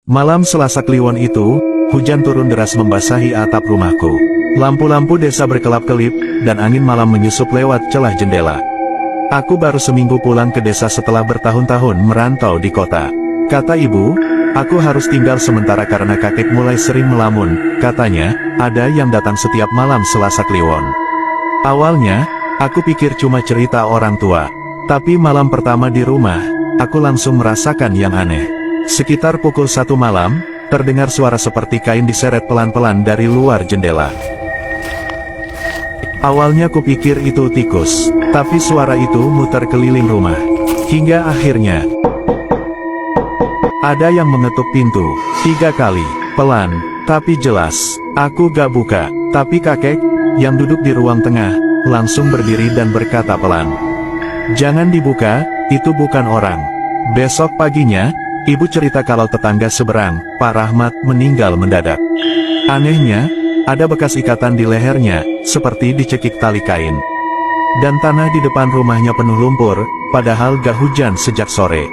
Malam Selasa Kliwon itu, hujan turun deras membasahi atap rumahku. Lampu-lampu desa berkelap-kelip, dan angin malam menyusup lewat celah jendela. Aku baru seminggu pulang ke desa setelah bertahun-tahun merantau di kota. Kata ibu, aku harus tinggal sementara karena kakek mulai sering melamun. Katanya, ada yang datang setiap malam Selasa Kliwon. Awalnya, aku pikir cuma cerita orang tua. Tapi malam pertama di rumah, aku langsung merasakan yang aneh. Sekitar pukul 1 malam, terdengar suara seperti kain diseret pelan-pelan dari luar jendela. Awalnya kupikir itu tikus, tapi suara itu muter keliling rumah. Hingga akhirnya, ada yang mengetuk pintu, 3 kali, pelan, tapi jelas. Aku gak buka, tapi kakek, yang duduk di ruang tengah, langsung berdiri dan berkata pelan, "Jangan dibuka, itu bukan orang." Besok paginya, ibu cerita kalau tetangga seberang, Pak Rahmat, meninggal mendadak. Anehnya, ada bekas ikatan di lehernya, seperti dicekik tali kain. Dan tanah di depan rumahnya penuh lumpur, padahal gak hujan sejak sore.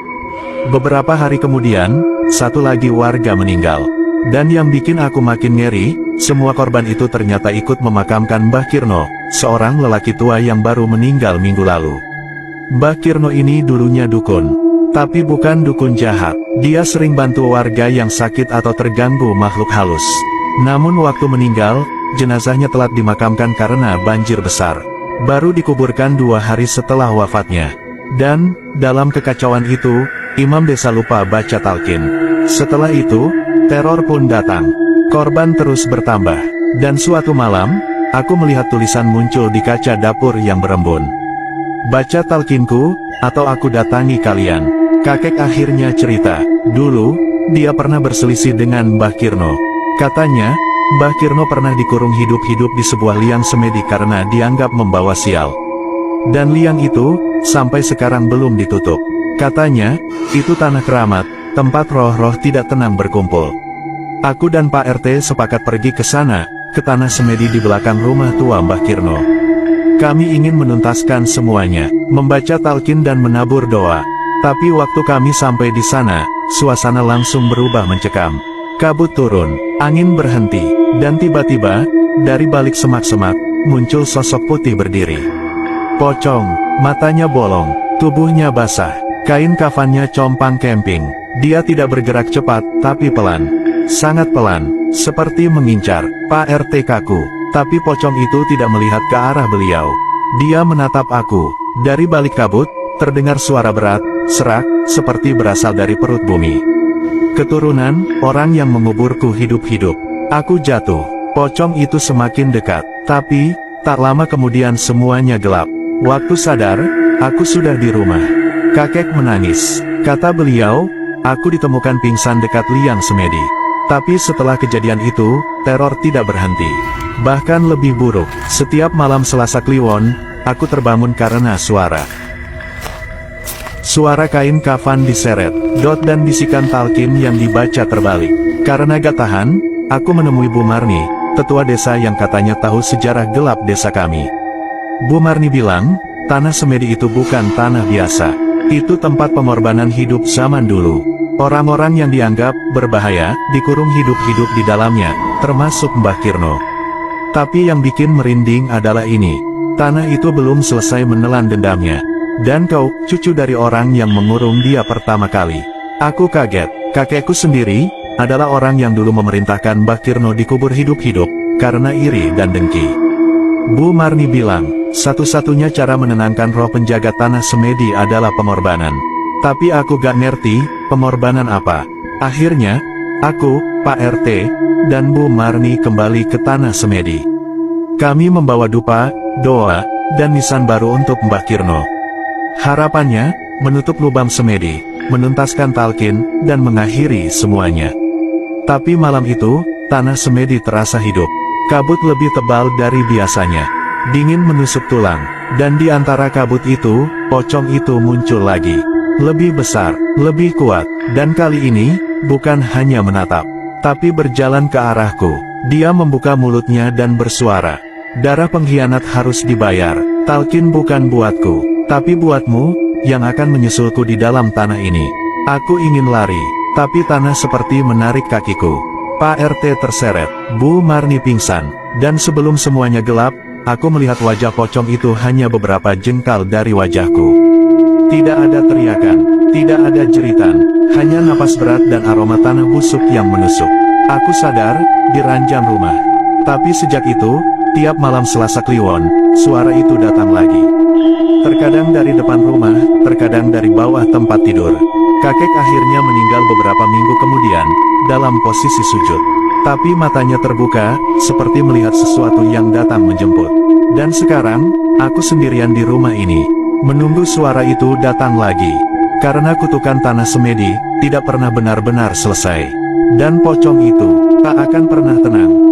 Beberapa hari kemudian, satu lagi warga meninggal. Dan yang bikin aku makin ngeri, semua korban itu ternyata ikut memakamkan Mbah Kirno, seorang lelaki tua yang baru meninggal minggu lalu. Mbah Kirno ini dulunya dukun. Tapi bukan dukun jahat, dia sering bantu warga yang sakit atau terganggu makhluk halus. Namun waktu meninggal, jenazahnya telat dimakamkan karena banjir besar. Baru dikuburkan 2 hari setelah wafatnya. Dan, dalam kekacauan itu, imam desa lupa baca talqin. Setelah itu, teror pun datang. Korban terus bertambah. Dan suatu malam, aku melihat tulisan muncul di kaca dapur yang berembun. "Baca talqinku, atau aku datangi kalian." Kakek akhirnya cerita, dulu, dia pernah berselisih dengan Mbah Kirno. Katanya, Mbah Kirno pernah dikurung hidup-hidup di sebuah liang semedi karena dianggap membawa sial. Dan liang itu, sampai sekarang belum ditutup. Katanya, itu tanah keramat, tempat roh-roh tidak tenang berkumpul. Aku dan Pak RT sepakat pergi ke sana, ke tanah semedi di belakang rumah tua Mbah Kirno. Kami ingin menuntaskan semuanya, membaca talqin dan menabur doa. Tapi waktu kami sampai di sana, suasana langsung berubah mencekam. Kabut turun, angin berhenti, dan tiba-tiba, dari balik semak-semak, muncul sosok putih berdiri. Pocong, matanya bolong, tubuhnya basah, kain kafannya compang camping. Dia tidak bergerak cepat, tapi pelan. Sangat pelan, seperti mengincar. Pak RT kaku, tapi pocong itu tidak melihat ke arah beliau. Dia menatap aku. Dari balik kabut, terdengar suara berat, serak, seperti berasal dari perut bumi. Keturunan, orang yang menguburku hidup-hidup. Aku jatuh. Pocong itu semakin dekat. Tapi, tak lama kemudian semuanya gelap. Waktu sadar, aku sudah di rumah. Kakek menangis. Kata beliau, aku ditemukan pingsan dekat liang semedi. Tapi setelah kejadian itu, teror tidak berhenti. Bahkan lebih buruk, setiap malam Selasa Kliwon, aku terbangun karena suara. Suara kain kafan diseret, dan bisikan talqin yang dibaca terbalik. Karena gak tahan, aku menemui Bu Marni, tetua desa yang katanya tahu sejarah gelap desa kami. Bu Marni bilang, tanah semedi itu bukan tanah biasa. Itu tempat pengorbanan hidup zaman dulu. Orang-orang yang dianggap berbahaya, dikurung hidup-hidup di dalamnya, termasuk Mbah Kirno. Tapi yang bikin merinding adalah ini. Tanah itu belum selesai menelan dendamnya. Dan kau, cucu dari orang yang mengurung dia pertama kali. Aku kaget. Kakekku sendiri, adalah orang yang dulu memerintahkan Mbah Kirno dikubur hidup-hidup, karena iri dan dengki. Bu Marni bilang, satu-satunya cara menenangkan roh penjaga tanah semedi adalah pengorbanan. Tapi aku gak ngerti, pengorbanan apa. Akhirnya, aku, Pak RT, dan Bu Marni kembali ke tanah semedi. Kami membawa dupa, doa, dan nisan baru untuk Mbah Kirno. Harapannya, menutup lubang semedi, menuntaskan talqin, dan mengakhiri semuanya. Tapi malam itu, tanah semedi terasa hidup. Kabut lebih tebal dari biasanya. Dingin menusuk tulang. Dan di antara kabut itu, pocong itu muncul lagi. Lebih besar, lebih kuat. Dan kali ini, bukan hanya menatap, tapi berjalan ke arahku. Dia membuka mulutnya dan bersuara. Darah pengkhianat harus dibayar. Talqin bukan buatku, tapi buatmu, yang akan menyusulku di dalam tanah ini. Aku ingin lari, Tapi tanah seperti menarik kakiku. Pak RT terseret, Bu Marni pingsan, dan sebelum semuanya gelap, aku melihat wajah pocong itu hanya beberapa jengkal dari wajahku. Tidak ada teriakan, tidak ada jeritan, hanya napas berat dan aroma tanah busuk yang menusuk. Aku sadar, di ranjang rumah. Tapi sejak itu, tiap malam Selasa Kliwon, suara itu datang lagi. Terkadang dari depan rumah, terkadang dari bawah tempat tidur. Kakek akhirnya meninggal beberapa minggu kemudian, dalam posisi sujud. Tapi matanya terbuka, seperti melihat sesuatu yang datang menjemput. Dan sekarang, aku sendirian di rumah ini, menunggu suara itu datang lagi. Karena kutukan tanah semedi, tidak pernah benar-benar selesai. Dan pocong itu, tak akan pernah tenang.